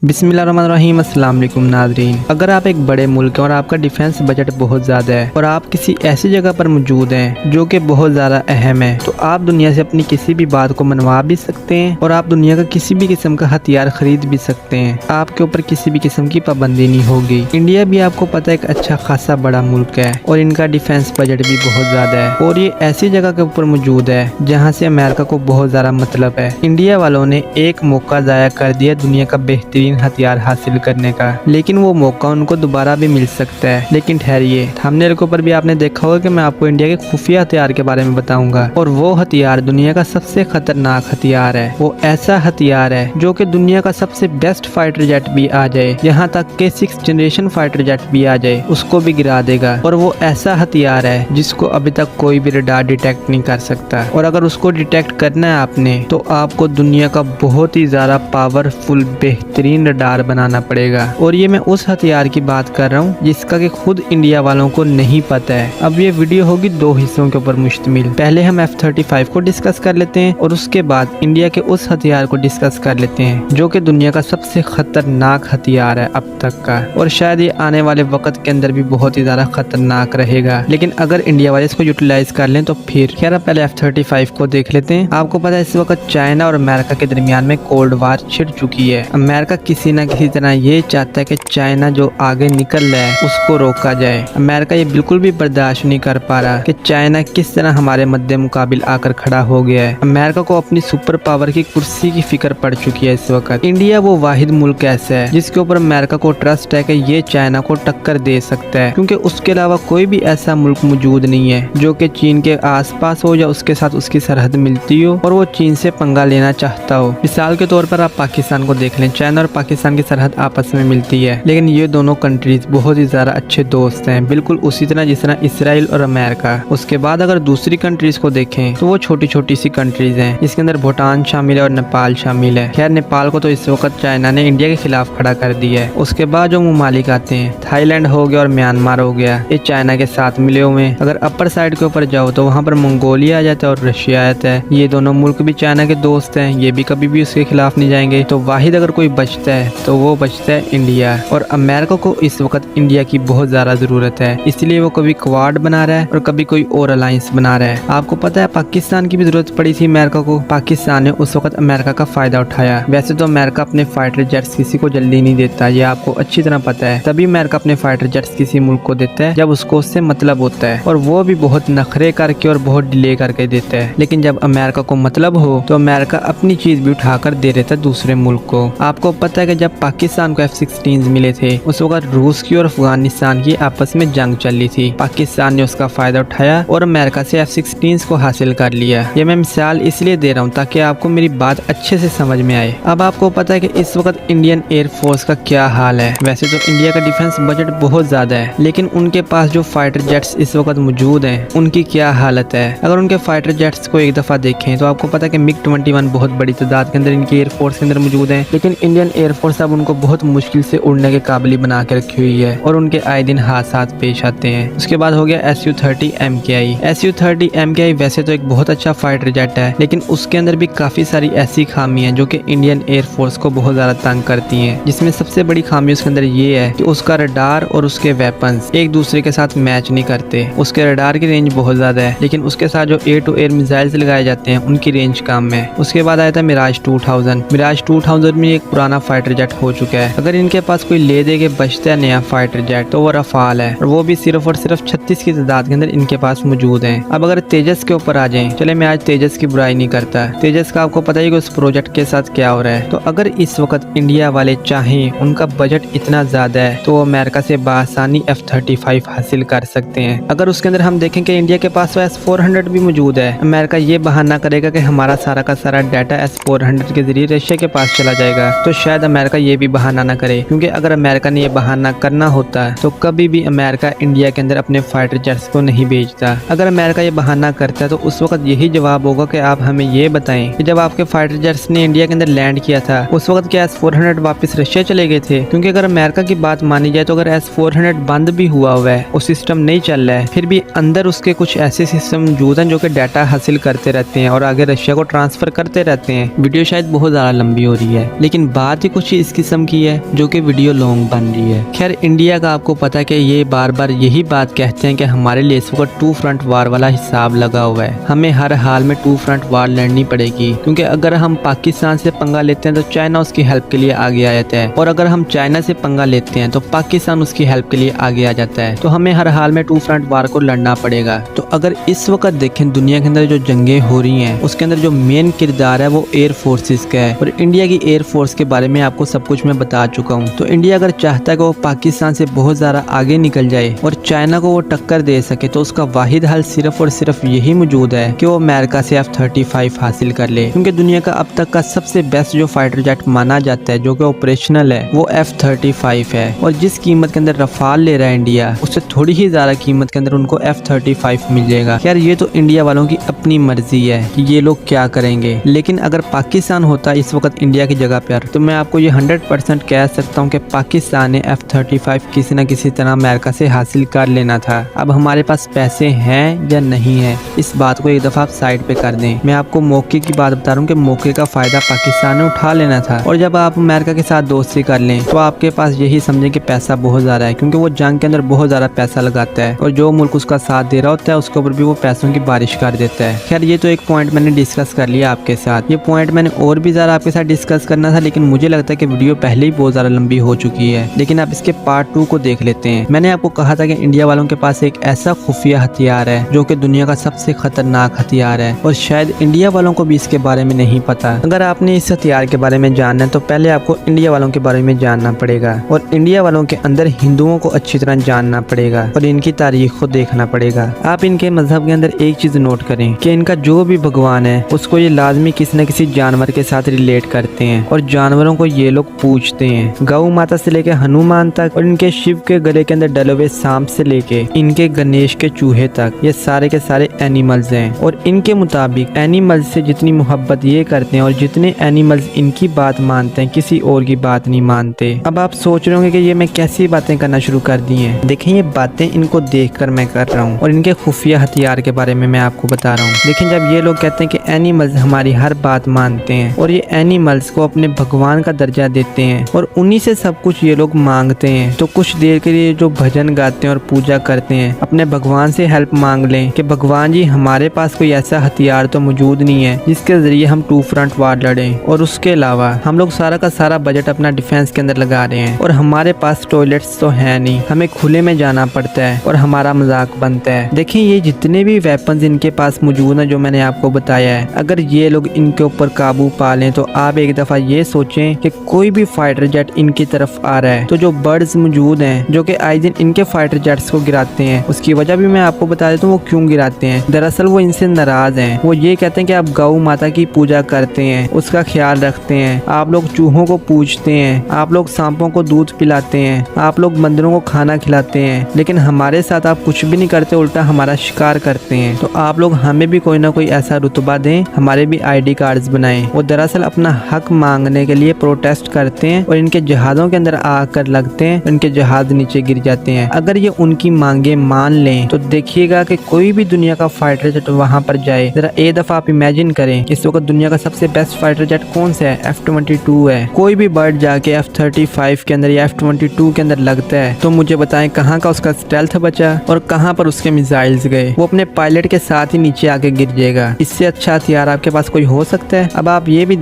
बिस्मिल्लाहिर्रहमानिर्रहीम अस्सलाम वालेकुम नाज़रीन। अगर आप एक बड़े मुल्क हैं और आपका डिफेंस बजट बहुत ज़्यादा है और आप किसी ऐसी जगह पर मौजूद हैं जो कि बहुत ज़्यादा अहम है, तो आप दुनिया से अपनी किसी भी बात को मनवा भी सकते हैं और आप दुनिया का किसी भी किस्म का हथियार खरीद भी सकते हैं। आपके ऊपर किसी भी किस्म की पाबंदी नहीं होगी। इंडिया भी आपको पता है एक अच्छा खासा बड़ा मुल्क है और इनका डिफेंस बजट भी बहुत ज़्यादा है और ये ऐसी जगह के ऊपर मौजूद है जहाँ से अमेरिका को बहुत ज़्यादा मतलब है। इंडिया वालों ने एक मौका ज़ाया कर दिया दुनिया का बेहतरीन हथियार हासिल करने का, लेकिन वो मौका उनको दोबारा भी मिल सकता है। लेकिन ठहरिए, थंबनेल के ऊपर भी आपने देखा होगा कि मैं आपको इंडिया के खुफिया हथियार के बारे में बताऊंगा और वो हथियार दुनिया का सबसे खतरनाक हथियार है। वो ऐसा हथियार है जो कि दुनिया का सबसे बेस्ट फाइटर जेट भी आ जाए, यहाँ तक के 6th जनरेशन फाइटर जेट भी आ जाए, उसको भी गिरा देगा। और वो ऐसा हथियार है जिसको अभी तक कोई भी रडार डिटेक्ट नहीं कर सकता और अगर उसको डिटेक्ट करना है आपने तो आपको दुनिया का बहुत ही ज्यादा पावरफुल बेहतरीन रडार बनाना पड़ेगा। और ये मैं उस हथियार की बात कर रहा हूँ जिसका कि खुद इंडिया वालों को नहीं पता है। अब ये वीडियो होगी 2 हिस्सों के ऊपर मुश्तमिल। पहले हम F-35 को डिस्कस कर लेते हैं और उसके बाद इंडिया के उस हथियार को डिस्कस कर लेते हैं जो कि दुनिया का सबसे खतरनाक हथियार है अब तक का, और शायद ये आने वाले वक्त के अंदर भी बहुत ही ज्यादा खतरनाक रहेगा। लेकिन अगर इंडिया वाले इसको यूटिलाइज कर लें तो फिर खैर, पहले F-35 को देख लेते हैं। आपको पता है इस वक्त चाइना और अमेरिका के दरमियान में कोल्ड वार छिड़ चुकी है। अमेरिका किसी न किसी तरह ये चाहता है कि चाइना जो आगे निकल रहा है उसको रोका जाए। अमेरिका ये बिल्कुल भी बर्दाश्त नहीं कर पा रहा कि चाइना किस तरह हमारे मद्दे मुकाबिल आकर खड़ा हो गया है। अमेरिका को अपनी सुपर पावर की कुर्सी की फिक्र पड़ चुकी है इस वक्त। इंडिया वो वाहिद मुल्क ऐसा है जिसके ऊपर अमेरिका को ट्रस्ट है कि ये चाइना को टक्कर दे सकता है, क्योंकि उसके अलावा कोई भी ऐसा मुल्क मौजूद नहीं है जो कि चीन के आसपास हो या उसके साथ उसकी सरहद मिलती हो और वो चीन से पंगा लेना चाहता हो। मिसाल के तौर पर आप पाकिस्तान को देख लें, चाइना और पाकिस्तान की सरहद आपस में मिलती है, लेकिन ये दोनों कंट्रीज बहुत ही ज्यादा अच्छे दोस्त हैं, बिल्कुल उसी तरह जिस तरह इसराइल और अमेरिका। उसके बाद अगर दूसरी कंट्रीज को देखें तो वो छोटी छोटी सी कंट्रीज हैं, इसके अंदर भूटान शामिल है और नेपाल शामिल है। खैर, नेपाल को तो इस वक्त चाइना ने इंडिया के खिलाफ खड़ा कर दिया है। उसके बाद जो ममालिक आते हैं, थाईलैंड हो गया और म्यांमार हो गया, ये चाइना के साथ मिले हुए हैं। अगर अपर साइड के ऊपर जाओ तो वहाँ पर मंगोलिया आ जाता है और रशिया आता है। ये दोनों मुल्क भी चाइना के दोस्त हैं, ये भी कभी भी उसके खिलाफ नहीं जाएंगे। तो वाहिद अगर कोई बचता है तो वो बचता है इंडिया, और अमेरिका को इस वक्त इंडिया की बहुत ज्यादा जरूरत है, इसलिए वो कभी क्वाड बना रहा है और कभी कोई और अलायंस बना रहा है। आपको पता है पाकिस्तान की भी जरूरत पड़ी थी अमेरिका को, पाकिस्तान ने उस वक्त अमेरिका का फायदा उठाया। वैसे तो अमेरिका अपने फाइटर जेट्स किसी को जल्दी नहीं देता, ये आपको अच्छी तरह पता है। तभी अमेरिका अपने फाइटर जेट्स किसी मुल्क को देता है जब उसको उससे मतलब होता है, और वो भी बहुत नखरे करके और बहुत डिले करके देता है। लेकिन जब अमेरिका को मतलब हो तो अमेरिका अपनी चीज भी उठाकर दे देता है दूसरे मुल्क को। आपको पता है कि जब पाकिस्तान को F-16 मिले थे उस वक्त रूस की और अफगानिस्तान की आपस में जंग चल रही थी। पाकिस्तान ने उसका फायदा उठाया और अमेरिका से F-16 को हासिल कर लिया। ये मैं मिसाल इसलिए दे रहा हूँ ताकि आपको मेरी बात अच्छे से समझ में आए। अब आपको पता है कि इस वक्त इंडियन एयरफोर्स का क्या हाल है। वैसे तो इंडिया का डिफेंस बजट बहुत ज्यादा है, लेकिन उनके पास जो फाइटर जेट्स इस वक्त मौजूद हैं उनकी क्या हालत है। अगर उनके फाइटर जेट्स को एक दफा देखें तो आपको पता है कि MiG-21 बहुत बड़ी तादाद के अंदर इनकी एयरफोर्स के अंदर मौजूद है, लेकिन इंडियन एयरफोर्स अब उनको बहुत मुश्किल से उड़ने के काबिल बना के रखी हुई है और उनके आए दिन हादसात पेश आते हैं। उसके बाद हो गया Su-30 MKI। Su-30 MKI वैसे तो एक बहुत अच्छा फाइटर जेट है, लेकिन उसके अंदर भी काफी सारी ऐसी खामियां जो कि इंडियन एयरफोर्स को बहुत ज्यादा तंग करती हैं, जिसमें सबसे बड़ी खामी उसके अंदर ये है कि उसका रडार और उसके वेपन्स एक दूसरे के साथ मैच नहीं करते। उसके रडार की रेंज बहुत ज्यादा है, लेकिन उसके साथ जो एयर टू एयर मिसाइल्स लगाए जाते हैं उनकी रेंज कम है। उसके बाद आया था मिराज 2000। मिराज 2000 में एक पुराना फाइटर जेट हो चुका है। अगर इनके पास कोई ले दे के बचता है नया फाइटर जेट तो वो रफाल है, और वो भी सिर्फ और सिर्फ 36 की तादाद के अंदर इनके पास मौजूद है। अब अगर तेजस के ऊपर आ जाएं, चले मैं आज तेजस की बुराई नहीं करता, तेजस का आपको पता ही कि उस प्रोजेक्ट के साथ क्या हो रहा है। तो अगर इस वक्त इंडिया वाले चाहें, उनका बजट इतना ज्यादा है तो वो अमेरिका से बासानी F-35 हासिल कर सकते हैं। अगर उसके अंदर हम देखें कि इंडिया के पास तो S-400 भी मौजूद है, अमेरिका ये बहाना करेगा कि हमारा सारा का सारा डाटा S-400 के जरिए रशिया के पास चला जाएगा, तो शायद अमेरिका ये भी बहाना ना करे, क्योंकि अगर अमेरिका ने ये बहाना करना होता तो कभी भी अमेरिका इंडिया के अंदर अपने फाइटर जेट्स को नहीं भेजता। अगर अमेरिका ये बहाना करता है तो उस वक्त यही जवाब होगा कि आप हमें ये बताएं कि जब आपके फाइटर जेट्स ने इंडिया के अंदर लैंड किया था उस वक्त क्या S-400 वापस रशिया चले गए थे? क्योंकि अगर अमेरिका की बात मानी जाए तो अगर S-400 बंद भी हुआ है, वो सिस्टम नहीं चल रहा है, फिर भी अंदर उसके कुछ ऐसे सिस्टम मौजूद हैं जो कि डाटा हासिल करते रहते हैं और आगे रशिया को ट्रांसफर करते रहते हैं। वीडियो शायद बहुत ज्यादा लंबी हो रही है, लेकिन बात ही ही कुछ इस किस्म की है जो कि वीडियो लॉन्ग बन रही है। खैर इंडिया का आपको पता है कि ये बार बार यही बात कहते हैं कि हमारे लिए इस वक्त 2 फ्रंट वार वाला हिसाब लगा हुआ है, हमें हर हाल में 2 फ्रंट वार लड़नी पड़ेगी, क्योंकि अगर हम पाकिस्तान से पंगा लेते हैं तो चाइना उसकी हेल्प के लिए आगे आ जाता है, और अगर हम चाइना से पंगा लेते हैं तो पाकिस्तान उसकी हेल्प के लिए आगे आ जाता है। तो हमें हर हाल में 2 फ्रंट वार को लड़ना पड़ेगा। तो अगर इस वक्त देखें दुनिया के अंदर जो जंगें हो रही हैं उसके अंदर जो मेन किरदार है वो एयर फोर्सेस का है, और इंडिया की एयर फोर्स के बारे में आपको सब कुछ मैं बता चुका हूँ। तो इंडिया अगर चाहता है कि वो पाकिस्तान से बहुत ज्यादा आगे निकल जाए और चाइना को वो टक्कर दे सके, तो उसका वाहिद हल सिर्फ और सिर्फ यही मौजूद है कि वो अमेरिका से F-35 हासिल कर ले, क्योंकि दुनिया का अब तक का सबसे बेस्ट जो फाइटर जेट माना जाता है जो कि ऑपरेशनल है वो F-35 है, और जिस कीमत के अंदर रफाल ले रहा है इंडिया उससे थोड़ी ही ज्यादा कीमत के अंदर उनको F-35 मिल जाएगा। खैर ये तो इंडिया वालों की अपनी मर्जी है कि ये लोग क्या करेंगे, लेकिन अगर पाकिस्तान होता इस वक्त इंडिया की जगह पर तो मैं आपको ये 100% कह सकता हूँ कि पाकिस्तान ने F-35 किसी न किसी तरह अमेरिका से हासिल कर लेना था। अब हमारे पास पैसे हैं या नहीं है, इस बात को एक दफा आप साइड पे कर दें। मैं आपको मौके की बात बता रहा हूँ कि मौके का फायदा पाकिस्तान ने उठा लेना था, और जब आप अमेरिका के साथ दोस्ती कर लें तो आपके पास यही समझें कि पैसा बहुत ज्यादा है, क्योंकि वो जंग के अंदर बहुत ज्यादा पैसा लगाता है, और जो मुल्क उसका साथ दे रहा होता है उसके ऊपर भी वो पैसों की बारिश कर देता है। खैर ये तो एक पॉइंट मैंने डिस्कस कर लिया आपके साथ। ये पॉइंट मैंने और भी ज्यादा आपके साथ डिस्कस करना था, लेकिन मुझे लगता है कि वीडियो पहले ही बहुत ज्यादा लंबी हो चुकी है, लेकिन आप इसके पार्ट 2 को देख लेते हैं। मैंने आपको कहा था कि इंडिया वालों के पास एक ऐसा खुफिया हथियार है जो कि दुनिया का सबसे खतरनाक हथियार है, और शायद इंडिया वालों को भी इसके बारे में नहीं पता। अगर आपने इस हथियार के बारे में जानना है तो पहले आपको इंडिया वालों के बारे में जानना पड़ेगा, और इंडिया वालों के अंदर हिंदुओं को अच्छी तरह जानना पड़ेगा और इनकी तारीख को देखना पड़ेगा। आप इनके मजहब के अंदर एक चीज नोट करें कि इनका जो भी भगवान है उसको ये लाजमी किसी न किसी जानवर के साथ रिलेट करते हैं, और जानवरों को ये लोग पूजते हैं, गौ माता से लेके हनुमान तक, और इनके शिव के गले के अंदर डले हुए सांप से लेके इनके गणेश के चूहे तक, ये सारे के सारे एनिमल्स हैं। और इनके मुताबिक एनिमल्स से जितनी मोहब्बत ये करते हैं और जितने एनिमल्स इनकी बात मानते हैं किसी और की बात नहीं मानते। अब आप सोच रहे होंगे कि ये मैं कैसी बातें करना शुरू कर दी हैं। देखें ये बातें इनको देखकर मैं कर रहा हूँ, और इनके खुफिया हथियार के बारे में मैं आपको बता रहा हूँ। लेकिन जब ये लोग कहते हैं कि एनिमल्स हमारी हर बात मानते हैं और ये एनिमल्स को अपने भगवान का दर्जा देते हैं और उन्हीं से सब कुछ ये लोग मांगते हैं, तो कुछ देर के लिए जो भजन गाते हैं और पूजा करते हैं अपने भगवान से हेल्प मांग लें कि भगवान जी हमारे पास कोई ऐसा हथियार तो मौजूद नहीं है जिसके जरिए हम 2 फ्रंट वार लड़ें, और उसके अलावा हम लोग सारा का सारा बजट अपना डिफेंस के अंदर लगा रहे हैं और हमारे पास टॉयलेट्स तो है नहीं, हमें खुले में जाना पड़ता है और हमारा मजाक बनता है। देखिए ये जितने भी वेपन्स इनके पास मौजूद है जो मैंने आपको बताया है, अगर ये लोग इनके ऊपर काबू पा लें तो आप एक दफा ये सोचें कि कोई भी फाइटर जेट इनकी तरफ आ रहा है तो जो बर्ड्स मौजूद हैं जो कि आए दिन इनके फाइटर जेट्स को गिराते हैं, उसकी वजह भी मैं आपको बता देता हूँ वो क्यों गिराते हैं। दरअसल वो इनसे नाराज हैं। वो ये कहते हैं कि आप गौ माता की पूजा करते हैं, उसका ख्याल रखते हैं, आप लोग चूहों को पूजते हैं, आप लोग सांपों को दूध पिलाते हैं, आप लोग बंदरों को खाना खिलाते हैं, लेकिन हमारे साथ आप कुछ भी नहीं करते, उल्टा हमारा शिकार करते हैं। तो आप लोग हमें भी कोई ना कोई ऐसा रुतबा दें, हमारे भी ID कार्ड्स बनाएं। वो दरअसल अपना हक मांगने के लिए प्रोटेस्ट करते हैं और इनके जहाजों के अंदर आकर लगते हैं, इनके जहाज नीचे गिर जाते हैं। अगर ये उनकी मांगे मान लें तो देखिएगा कि कोई भी दुनिया का फाइटर जेट वहां पर जाए। जरा एक दफा आप इमेजिन करें इस वक्त दुनिया का सबसे बेस्ट फाइटर जेट कौन सा है? F-22 है। कोई भी बर्ड जाके F-35 के अंदर या F-22 के अंदर लगता है तो मुझे बताएं कहाँ का उसका स्टेल्थ बचा और कहाँ पर उसके मिसाइल्स गए। वो अपने पायलट के साथ ही नीचे आके गिर जाएगा। इससे अच्छा हथियार आपके पास कोई हो सकता है? अब आप ये भी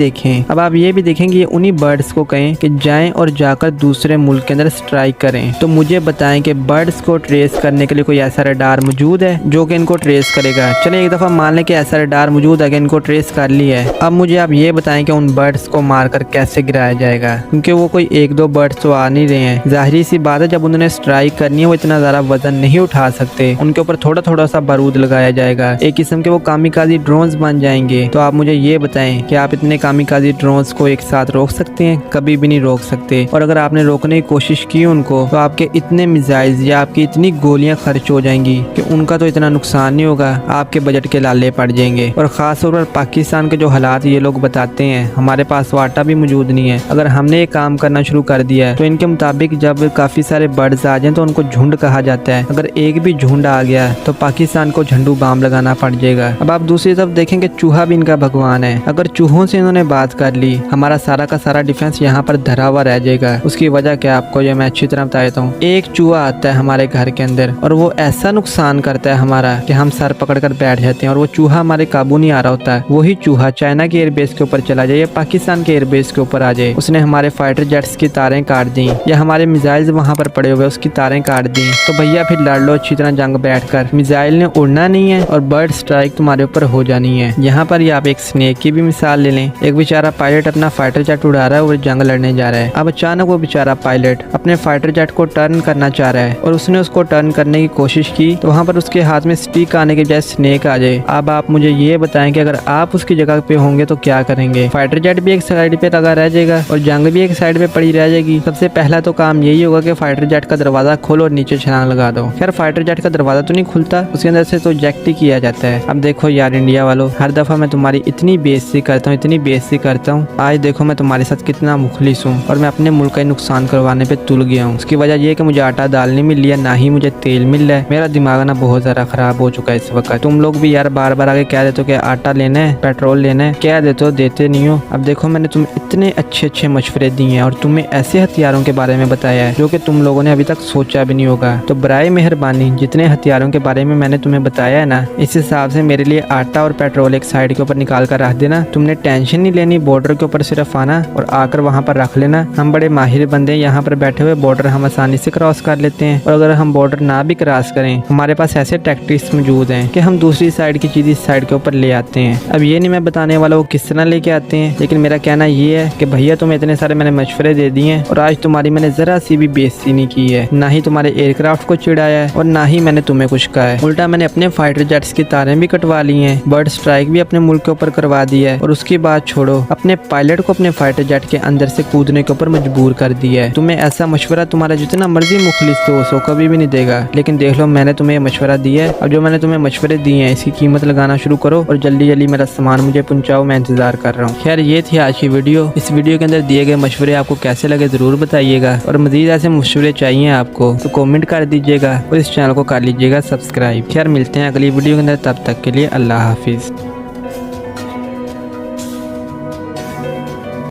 देखें कि ये उन्हीं बर्ड्स को कहें कि जाएं और जाकर दूसरे मुल्क के अंदर स्ट्राइक करें। तो मुझे बताएं कि बर्ड्स को ट्रेस करने के लिए कोई ऐसा रडार मौजूद है जो कि इनको ट्रेस करेगा? चले एक दफा मान लें कि ऐसा रडार मौजूद है कि इनको ट्रेस कर लिया है। अब मुझे आप ये बताएं कि उन बर्ड्स को मारकर कैसे गिराया जाएगा, क्योंकि वो कोई 1-2 बर्ड्स तो आ नहीं रहे हैं। जाहिर सी बात है जब उन्होंने स्ट्राइक करनी है वो इतना ज्यादा वजन नहीं उठा सकते, उनके ऊपर थोड़ा थोड़ा सा बारूद लगाया जाएगा, एक किस्म के वो कामिकाजी ड्रोन्स बन जाएंगे। तो आप मुझे ये बताएं कि आप इतने कामिकाजी ड्रोन्स को एक साथ रोक सकते हैं? कभी भी नहीं रोक सकते। और अगर आपने रोकने की कोशिश की उनको तो आपके इतने मिसाइल्स या आपकी इतनी गोलियां खर्च हो जाएंगी कि उनका तो इतना नुकसान नहीं होगा, आपके बजट के लाले पड़ जाएंगे। और खास तौर पर पाकिस्तान के जो हालात ये लोग बताते हैं, हमारे पास वाटा भी मौजूद नहीं है। अगर हमने ये काम करना शुरू कर दिया है तो इनके मुताबिक जब काफी सारे बर्ड्स आ जाएं तो उनको झुंड कहा जाता है। अगर एक भी झुंड आ गया तो पाकिस्तान को झंडू बाम लगाना पड़ जाएगा। अब आप दूसरी तरफ देखेंगे चूहा भी इनका भगवान है। अगर चूहों से इन्होंने बात कर ली, हमारा सारा का सारा सारा डिफेंस यहाँ पर धरा हुआ रह जाएगा। उसकी वजह क्या आपको ये मैं अच्छी तरह बता देता हूँ। एक चूहा आता है हमारे घर के अंदर और वो ऐसा नुकसान करता है हमारा कि हम सर पकड़ कर बैठ जाते हैं और वो चूहा हमारे काबू नहीं आ रहा होता है। वही चूहा चाइना के एयरबेस के ऊपर चला जाए या पाकिस्तान के एयरबेस के ऊपर आ जाए, उसने हमारे फाइटर जेट्स की तारें काट दी या हमारे मिसाइल्स वहाँ पर पड़े हुए उसकी तारें काट दी, तो भैया फिर लड़ लो अच्छी तरह जंग बैठकर। मिसाइल ने उड़ना नहीं है और बर्ड स्ट्राइक तुम्हारे ऊपर हो जानी है। यहाँ पर ही आप एक स्नेक की भी मिसाल ले लें। एक बेचारा पायलट अपना फाइटर जेट उड़ा रहा है और जंग लड़ने जा रहा है। अब अचानक वो बेचारा पायलट अपने फाइटर जेट को टर्न करना चाह रहा है और उसने उसको टर्न करने की कोशिश की तो वहाँ पर उसके हाथ में स्टिक आने के बजाय स्नेक आ जाए। अब आप मुझे ये बताएं कि अगर आप उसकी जगह पे होंगे तो क्या करेंगे? फाइटर जेट भी एक साइड पे लगा रह जाएगा और जंग भी एक साइड पे पड़ी रह जाएगी। सबसे पहला तो काम यही होगा कि फाइटर जेट का दरवाजा खोलो और नीचे छलांग लगा दो। खैर फाइटर जेट का दरवाजा तो नहीं खुलता, उसके अंदर से तो इजेक्ट ही किया जाता है। अब देखो यार इंडिया वालों, हर दफा मैं तुम्हारी इतनी बेइज्जती करता हूँ, इतनी बेइज्जती करता हूँ। आज देखो मैं तुम्हारे साथ कितना मुखलिस हूँ और मैं अपने मुल्क का नुकसान करवाने पे तुल गया हूँ। उसकी वजह ये कि मुझे आटा दाल नहीं मिल रही है, ना ही मुझे तेल मिल रहा है। मेरा दिमाग ना बहुत ज्यादा खराब हो चुका है इस वक्त। तुम लोग भी यार बार बार आगे कह देते हो कि आटा लेना है, पेट्रोल लेना है, कह देते हो, देते नहीं हो। अब देखो मैंने तुम्हें इतने अच्छे अच्छे मशवरे दिए हैं और तुम्हें ऐसे हथियारों के बारे में बताया है जो कि तुम लोगों ने अभी तक सोचा भी नहीं होगा। तो बराए मेहरबानी जितने हथियारों के बारे में मैंने तुम्हें बताया है ना, इस हिसाब से मेरे लिए आटा और पेट्रोल एक साइड के ऊपर निकाल कर रख देना। तुमने टेंशन नहीं लेनी, बॉर्डर के ऊपर सिर्फ आना और आकर वहाँ पर रख लेना। हम बड़े माहिर बंदे यहाँ पर बैठे हुए, बॉर्डर हम आसानी से क्रॉस कर लेते हैं। और अगर हम बॉर्डर ना भी क्रॉस करें, हमारे पास ऐसे टैक्टिक्स मौजूद हैं कि हम दूसरी साइड की चीज इस साइड के ऊपर ले आते हैं। अब ये नहीं मैं बताने वाला वो किस तरह लेके आते हैं, लेकिन मेरा कहना ये है कि भैया तुम्हें इतने सारे मैंने मशवरे दे दिए हैं और आज तुम्हारी मैंने जरा सी भी बेइज्जती नहीं की है, ना ही तुम्हारे एयरक्राफ्ट को चिढ़ाया है और ना ही मैंने तुम्हें कुछ कहा है। उल्टा मैंने अपने फाइटर जेट्स की तारें भी कटवा ली हैं, बर्ड स्ट्राइक भी अपने मुल्क के ऊपर करवा दी है और उसकी बात छोड़ो, अपने पायलट को अपने फाइटर जेट के अंदर से कूदने के ऊपर मजबूर कर दिया है। तुम्हें ऐसा मशवरा तुम्हारा जितना मर्जी मुखलिस दोस्त हो कभी भी नहीं देगा। लेकिन देख लो मैंने तुम्हें मशवरा दिया है और जो मैंने तुम्हें मशवरे दिए हैं इसकी कीमत लगाना शुरू करो और जल्दी जल्दी मेरा सामान मुझे पहुंचाओ, मैं इंतजार कर रहा हूँ। खैर ये थी आज की वीडियो। इस वीडियो के अंदर दिए गए मशवरे आपको कैसे लगे जरूर बताइएगा और मजीद ऐसे मशवरे चाहिए आपको तो कमेंट कर दीजिएगा और इस चैनल को कर लीजिएगा सब्सक्राइब। खैर मिलते हैं अगली वीडियो के अंदर, तब तक के लिए अल्लाह हाफिज।